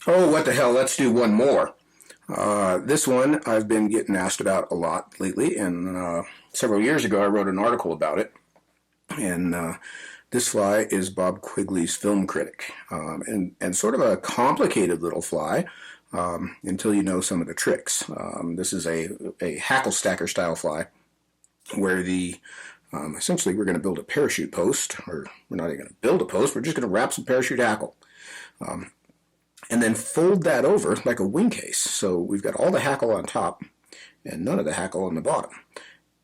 Oh, what the hell, let's do one more. This one I've been getting asked about a lot lately, and several years ago I wrote an article about it. And this fly is Bob Quigley's film critic, and sort of a complicated little fly until you know some of the tricks. This is a hackle stacker style fly where the essentially we're going to build a parachute post, or we're not even going to build a post, we're just going to wrap some parachute hackle. And then fold that over like a wing case. So we've got all the hackle on top and none of the hackle on the bottom.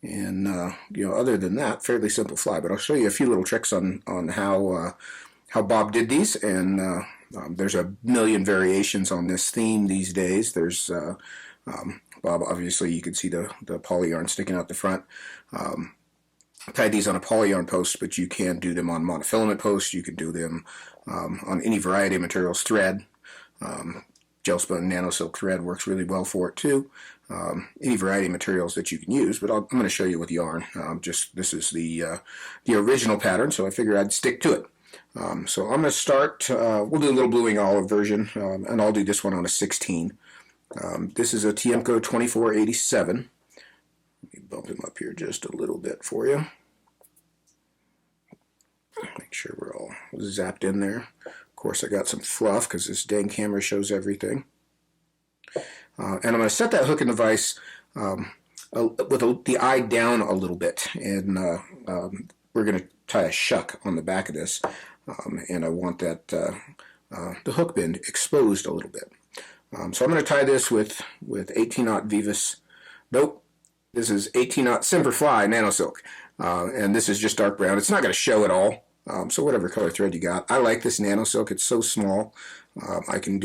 And other than that, fairly simple fly. But I'll show you a few little tricks on how Bob did these. And there's a million variations on this theme these days. There's Bob. Obviously, you can see the poly yarn sticking out the front. I tied these on a poly yarn post, but you can do them on monofilament posts. You can do them on any variety of materials. Thread. Gel spun Nanosilk thread works really well for it too. Any variety of materials that you can use, but I'm going to show you with yarn. This is the original pattern, so I figured I'd stick to it. So I'm going to start. We'll do a little bluing olive version, and I'll do this one on a 16. This is a Tiemco 2487. Let me bump him up here just a little bit for you. Make sure we're all zapped in there. Of course, I got some fluff because this dang camera shows everything. And I'm going to set that hook in the vise with the eye down a little bit. And we're going to tie a shuck on the back of this. And I want that the hook bend exposed a little bit. So I'm going to tie this with 18-aught Vivus. Nope, this is 18-aught Superfine Nanosilk. And this is just dark brown. It's not going to show at all. So whatever color thread you got. I like this Nanosilk. It's so small. I can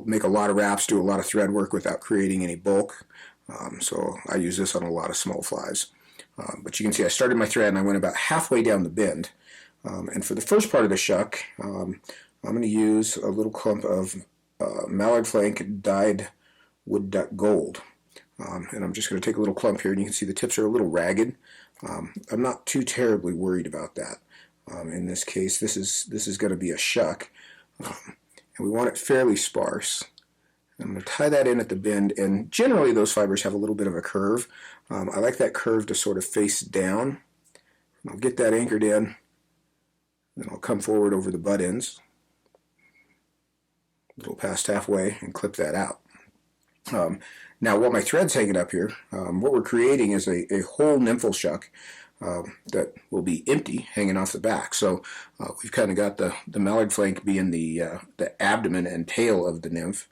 make a lot of wraps, do a lot of thread work without creating any bulk. So I use this on a lot of small flies. But you can see I started my thread and I went about halfway down the bend. And for the first part of the shuck, I'm going to use a little clump of Mallard flank dyed Woodduck gold. And I'm just going to take a little clump here, and you can see the tips are a little ragged. I'm not too terribly worried about that. In this case, this is going to be a shuck, and we want it fairly sparse. I'm going to tie that in at the bend, and generally those fibers have a little bit of a curve. I like that curve to sort of face down. I'll get that anchored in, then I'll come forward over the butt ends, a little past halfway, and clip that out. Now, while my thread's hanging up here, what we're creating is a whole nymphal shuck that will be empty, hanging off the back. So we've kind of got the mallard flank being the abdomen and tail of the nymph.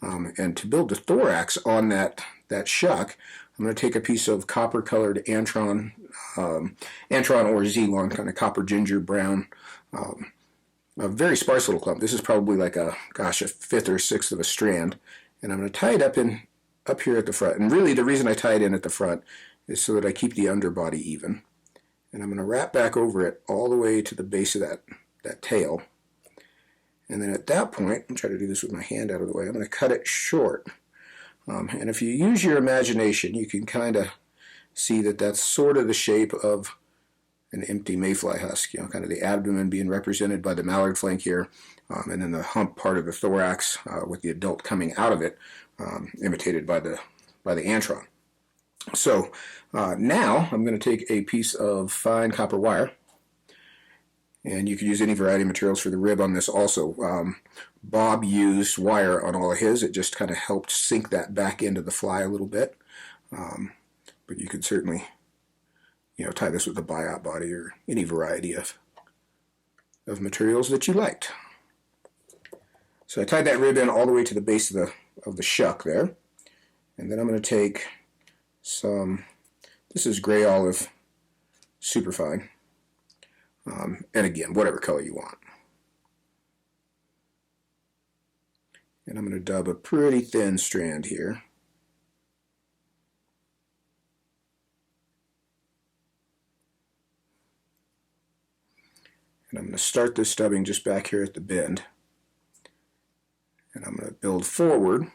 And to build the thorax on that shuck, I'm going to take a piece of copper-colored Antron or Z-Long, kind of copper ginger brown, a very sparse little clump. This is probably like a fifth or sixth of a strand. And I'm going to tie it up here at the front. And really the reason I tie it in at the front is so that I keep the underbody even. And I'm going to wrap back over it all the way to the base of that tail. And then at that point, I'll try to do this with my hand out of the way, I'm going to cut it short. And if you use your imagination, you can kind of see that that's sort of the shape of an empty mayfly husk, kind of the abdomen being represented by the mallard flank here, and then the hump part of the thorax with the adult coming out of it, imitated by the Antron. So now I'm going to take a piece of fine copper wire, and you can use any variety of materials for the rib on this also. Bob used wire on all of his. It just kind of helped sink that back into the fly a little bit. But you could certainly tie this with a buyout body or any variety of materials that you liked. So I tied that rib in all the way to the base of the shuck there. And then I'm going to take some, this is gray olive Superfine. And again, whatever color you want. And I'm going to dub a pretty thin strand here. And I'm going to start this stubbing just back here at the bend. And I'm going to build forward,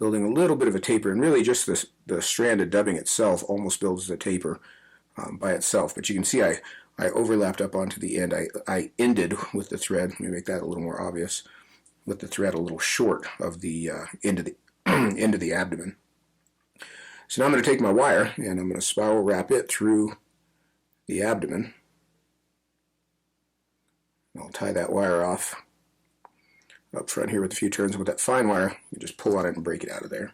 building a little bit of a taper. And really just the strand of dubbing itself almost builds the taper by itself. But you can see I overlapped up onto the end. I ended with the thread. Let me make that a little more obvious. with the thread a little short of the end of the end of the abdomen. So now I'm going to take my wire and I'm going to spiral wrap it through the abdomen. I'll tie that wire off up front here with a few turns. With that fine wire, you just pull on it and break it out of there.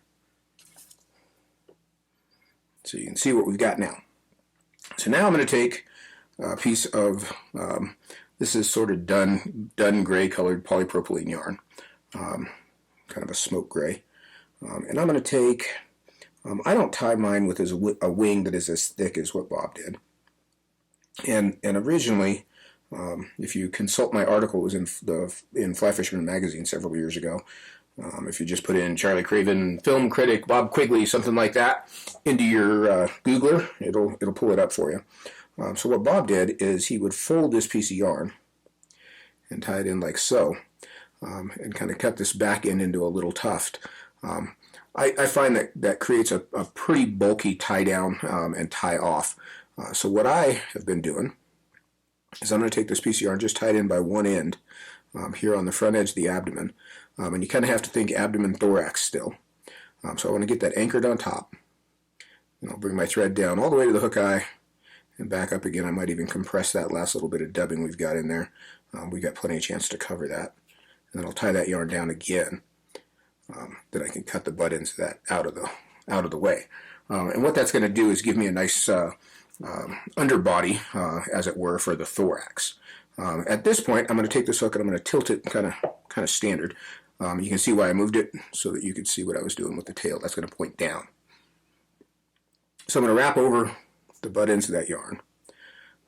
So you can see what we've got now. So now I'm going to take a piece of, this is sort of dun gray colored polypropylene yarn, kind of a smoke gray. And I'm going to take, I don't tie mine with a wing that is as thick as what Bob did. And originally, if you consult my article, it was in Fly Fisherman magazine several years ago. If you just put in Charlie Craven, film critic, Bob Quigley, something like that, into your Googler, it'll pull it up for you. So what Bob did is he would fold this piece of yarn and tie it in like so, and kind of cut this back end into a little tuft. I find that creates a pretty bulky tie down and tie off. So what I have been doing is I'm going to take this piece of yarn just tied in by one end here on the front edge of the abdomen. And you kind of have to think abdomen thorax still. So I want to get that anchored on top. And I'll bring my thread down all the way to the hook eye and back up again. I might even compress that last little bit of dubbing we've got in there. We've got plenty of chance to cover that. And then I'll tie that yarn down again. Then I can cut the butt ends of that out of the way. And what that's going to do is give me a nice underbody, as it were, for the thorax. At this point, I'm going to take this hook and I'm going to tilt it kind of standard. You can see why I moved it so that you could see what I was doing with the tail. That's going to point down. So I'm going to wrap over the butt ends of that yarn.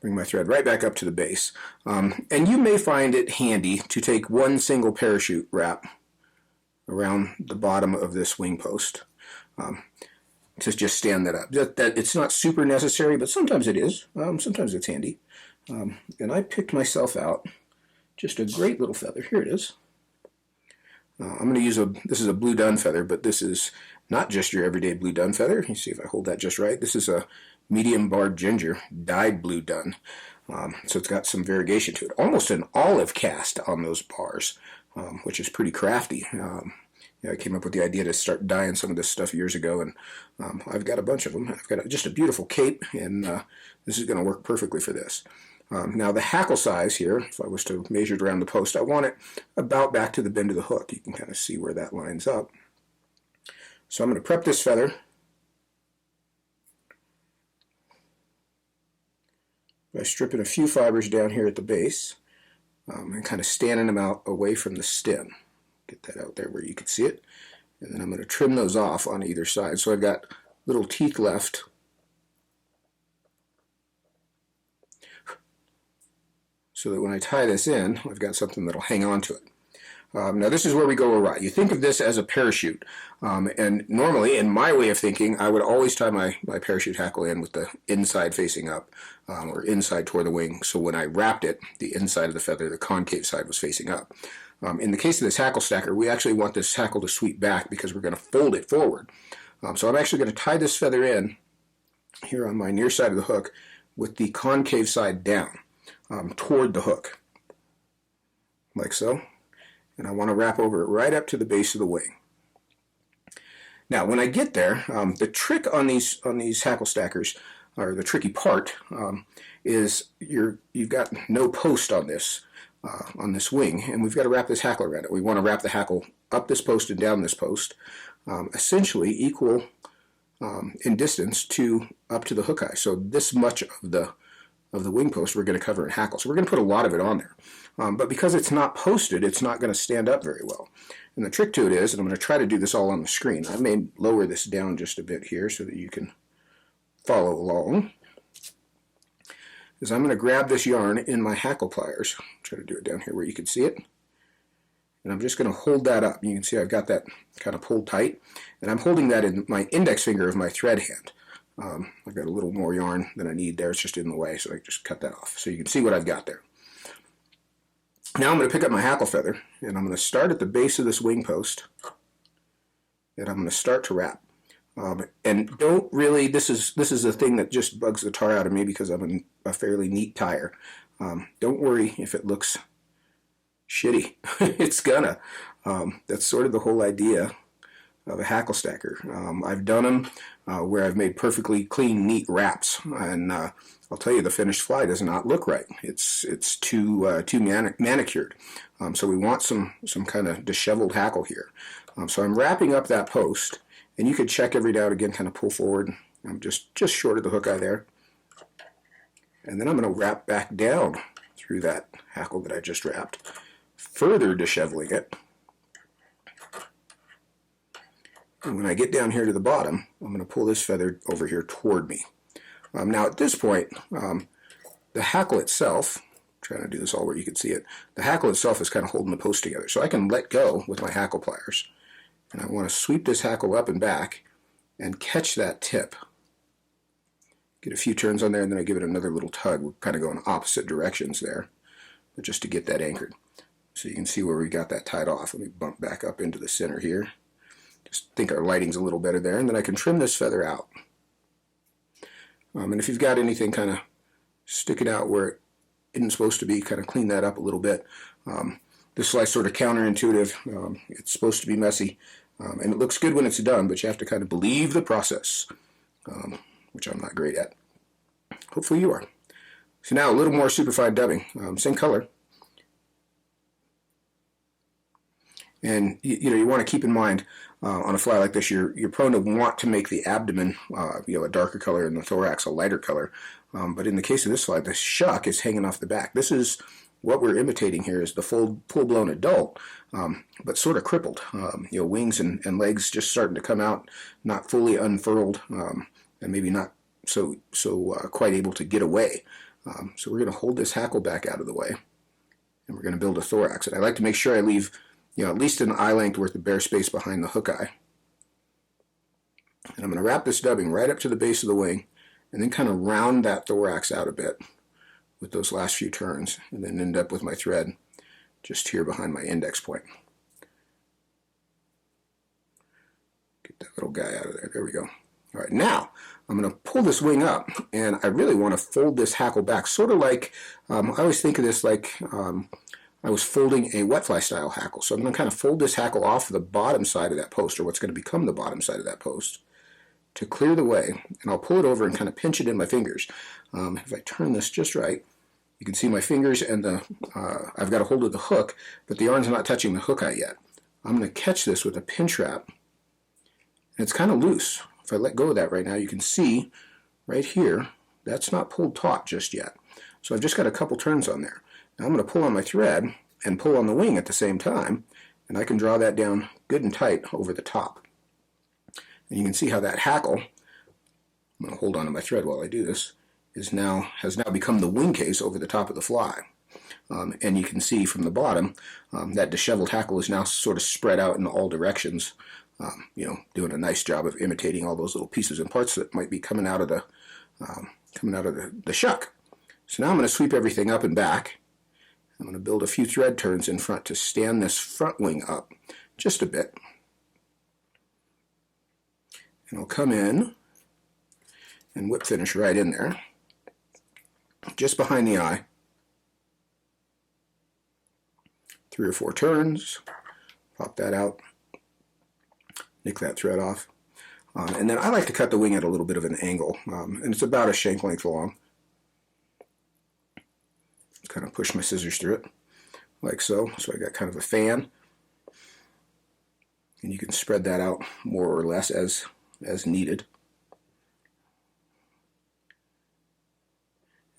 Bring my thread right back up to the base. And you may find it handy to take one single parachute wrap around the bottom of this wing post. To just stand that up. That it's not super necessary, but sometimes it is. Sometimes it's handy. And I picked myself out just a great little feather. Here it is. I'm going to use this is a blue dun feather, but this is not just your everyday blue dun feather. You see if I hold that just right. This is a medium barred ginger dyed blue dun. So it's got some variegation to it. Almost an olive cast on those bars, which is pretty crafty. I came up with the idea to start dyeing some of this stuff years ago, and I've got a bunch of them. I've got just a beautiful cape, and this is going to work perfectly for this. Now the hackle size here, if I was to measure it around the post, I want it about back to the bend of the hook. You can kind of see where that lines up. So I'm going to prep this feather by stripping a few fibers down here at the base and kind of standing them out away from the stem. Get that out there where you can see it. And then I'm going to trim those off on either side. So I've got little teeth left. So that when I tie this in, I've got something that'll hang on to it. Now this is where we go awry. You think of this as a parachute. And normally, in my way of thinking, I would always tie my parachute hackle in with the inside facing up, or inside toward the wing. So when I wrapped it, the inside of the feather, the concave side, was facing up. In the case of this hackle stacker, we actually want this hackle to sweep back because we're going to fold it forward. So I'm actually going to tie this feather in here on my near side of the hook with the concave side down toward the hook, like so. And I want to wrap over it right up to the base of the wing. Now, when I get there, the trick on these hackle stackers, or the tricky part, is you've got no post on this wing, and we've got to wrap this hackle around it. We want to wrap the hackle up this post and down this post, essentially equal in distance up to the hook eye. So this much of the wing post we're going to cover in hackle. So we're going to put a lot of it on there. But because it's not posted, it's not going to stand up very well. And the trick to it is, and I'm going to try to do this all on the screen. I may lower this down just a bit here so that you can follow along. Is I'm going to grab this yarn in my hackle pliers. Try to do it down here where you can see it. And I'm just going to hold that up. You can see I've got that kind of pulled tight. And I'm holding that in my index finger of my thread hand. I've got a little more yarn than I need there. It's just in the way, so I just cut that off. So you can see what I've got there. Now I'm going to pick up my hackle feather, and I'm going to start at the base of this wing post, and I'm going to start to wrap. And don't really, this is the thing that just bugs the tar out of me because I'm a fairly neat tire. Don't worry if it looks shitty. It's gonna. That's sort of the whole idea of a hackle stacker. I've done them where I've made perfectly clean, neat wraps, and I'll tell you, the finished fly does not look right. It's too manicured. So we want some kind of disheveled hackle here. So I'm wrapping up that post, and you could check every now and again, kind of pull forward. I'm just short of the hook eye there, and then I'm going to wrap back down through that hackle that I just wrapped, further disheveling it. And when I get down here to the bottom, I'm going to pull this feather over here toward me. Now at this point, the hackle itself, I'm trying to do this all where you can see it, the hackle itself is kind of holding the post together. So I can let go with my hackle pliers. And I want to sweep this hackle up and back and catch that tip. Get a few turns on there, and then I give it another little tug. We're kind of going opposite directions there, but just to get that anchored. So you can see where we got that tied off. Let me bump back up into the center here. Just think our lighting's a little better there, and then I can trim this feather out. And if you've got anything kind of sticking out where it isn't supposed to be, kind of clean that up a little bit. This slice sort of counterintuitive. It's supposed to be messy, and it looks good when it's done, but you have to kind of believe the process, which I'm not great at. Hopefully you are. So now a little more superfine dubbing, same color. And you want to keep in mind on a fly like this, you're prone to want to make the abdomen a darker color and the thorax a lighter color. But in the case of this fly, the shuck is hanging off the back. This is what we're imitating here is the full-blown adult, but sort of crippled. Wings and legs just starting to come out, not fully unfurled, and maybe not so quite able to get away. So we're going to hold this hackle back out of the way, and we're going to build a thorax. And I like to make sure I leave at least an eye length worth of bare space behind the hook eye. And I'm going to wrap this dubbing right up to the base of the wing, and then kind of round that thorax out a bit with those last few turns, and then end up with my thread just here behind my index point. Get that little guy out of there. There we go. All right, now I'm going to pull this wing up, and I really want to fold this hackle back, sort of like, I always think of this like I was folding a wet fly style hackle. So I'm going to kind of fold this hackle off the bottom side of that post, or what's going to become the bottom side of that post, to clear the way, and I'll pull it over and kind of pinch it in my fingers. If I turn this just right, you can see my fingers and I've got a hold of the hook, but the yarn's not touching the hook eye yet. I'm going to catch this with a pinch wrap, and it's kind of loose. If I let go of that right now, you can see right here, that's not pulled taut just yet. So I've just got a couple turns on there. Now I'm going to pull on my thread and pull on the wing at the same time, and I can draw that down good and tight over the top. And you can see how that hackle, I'm going to hold on to my thread while I do this, has now become the wing case over the top of the fly. And you can see from the bottom, that disheveled hackle is now sort of spread out in all directions, doing a nice job of imitating all those little pieces and parts that might be coming out of the shuck. So now I'm going to sweep everything up and back. I'm going to build a few thread turns in front to stand this front wing up just a bit. And I'll come in and whip finish right in there, just behind the eye. 3 or 4 turns, pop that out, nick that thread off. And then I like to cut the wing at a little bit of an angle, and it's about a shank length long. Kind of push my scissors through it like so. So I got kind of a fan, and you can spread that out more or less as needed.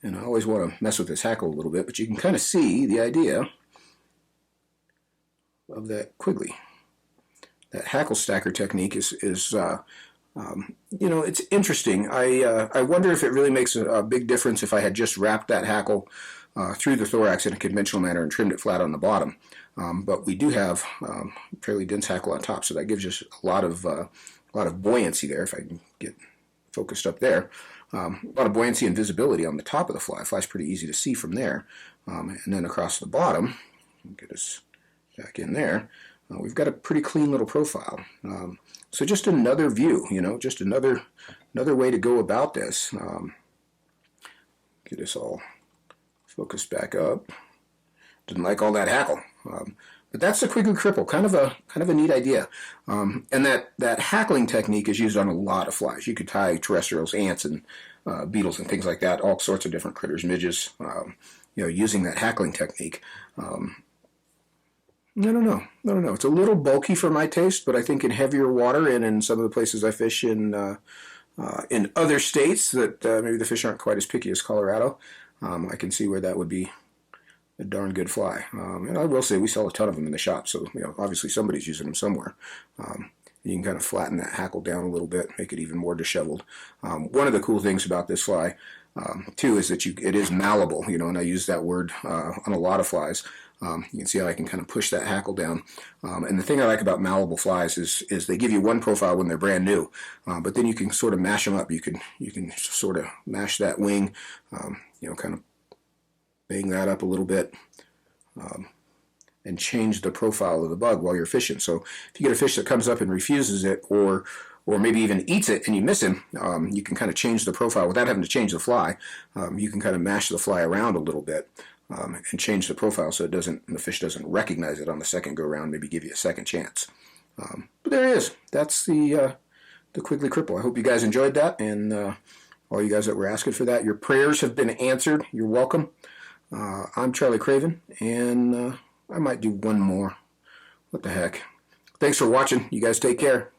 And I always want to mess with this hackle a little bit, but you can kind of see the idea of that Quigley. That hackle stacker technique is it's interesting. I wonder if it really makes a big difference if I had just wrapped that hackle through the thorax in a conventional manner and trimmed it flat on the bottom. But we do have fairly dense hackle on top, so that gives us a lot of buoyancy there. If I can get focused up there, a lot of buoyancy and visibility on the top of the fly. Fly's pretty easy to see from there, and then across the bottom, get us back in there. We've got a pretty clean little profile. So just another view, just another way to go about this. Get us all focused back up. didn't like all that hackle. But that's the Quigley cripple, kind of a neat idea. And that hackling technique is used on a lot of flies. You could tie terrestrials, ants, and beetles and things like that, all sorts of different critters, midges, using that hackling technique. I don't know. It's a little bulky for my taste, but I think in heavier water and in some of the places I fish in other states that maybe the fish aren't quite as picky as Colorado, I can see where that would be a darn good fly. And I will say we sell a ton of them in the shop, so obviously somebody's using them somewhere. You can kind of flatten that hackle down a little bit, make it even more disheveled. One of the cool things about this fly, too, is that it is malleable, and I use that word on a lot of flies. You can see how I can kind of push that hackle down. And the thing I like about malleable flies is they give you one profile when they're brand new, but then you can sort of mash them up. You can sort of mash that wing, kind of bang that up a little bit, and change the profile of the bug while you're fishing. So if you get a fish that comes up and refuses it, or maybe even eats it and you miss him, you can kind of change the profile without having to change the fly. You can kind of mash the fly around a little bit and change the profile so the fish doesn't recognize it on the second go around, maybe give you a second chance. But there it is. That's the Quigley cripple. I hope you guys enjoyed that, and all you guys that were asking for that, your prayers have been answered. You're welcome. I'm Charlie Craven, and I might do one more. What the heck? Thanks for watching. You guys take care.